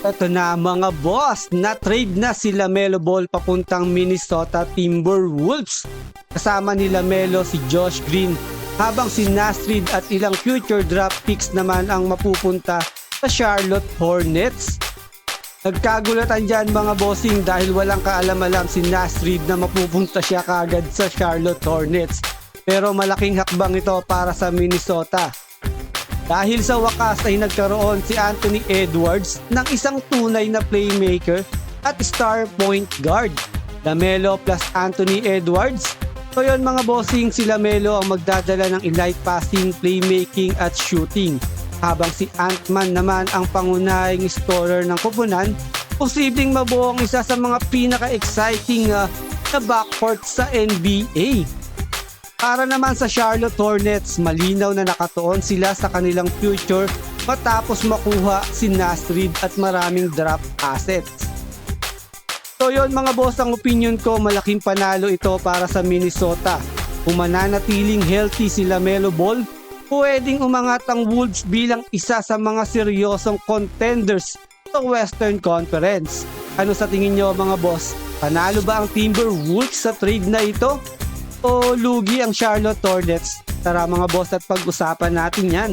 Ito na mga boss, na-trade na si LaMelo Ball papuntang Minnesota Timberwolves. Kasama ni LaMelo si Josh Green, habang si Naz Reid at ilang future draft picks naman ang mapupunta sa Charlotte Hornets. Nagkagulatan dyan mga bossing dahil walang kaalam-alam si Naz Reid na mapupunta siya kagad sa Charlotte Hornets. Pero malaking hakbang ito para sa Minnesota. Dahil sa wakas ay nagkaroon si Anthony Edwards ng isang tunay na playmaker at star point guard. LaMelo plus Anthony Edwards. So yun mga bossing, si LaMelo ang magdadala ng elite passing, playmaking at shooting. Habang si Ant-Man naman ang pangunahing scorer ng koponan, posibleng mabuo ang isa sa mga pinaka-exciting na backcourt sa NBA. Para naman sa Charlotte Hornets, malinaw na nakatuon sila sa kanilang future matapos makuha si Naz Reid at maraming draft assets. So yun mga boss, ang opinion ko, malaking panalo ito para sa Minnesota. Kung mananatiling healthy si LaMelo Ball, pwedeng umangat ang Wolves bilang isa sa mga seryosong contenders sa Western Conference. Ano sa tingin nyo mga boss? Panalo ba ang Timberwolves sa trade na ito? O lugi ang Charlotte Hornets? Tara mga boss at pag-usapan natin yan.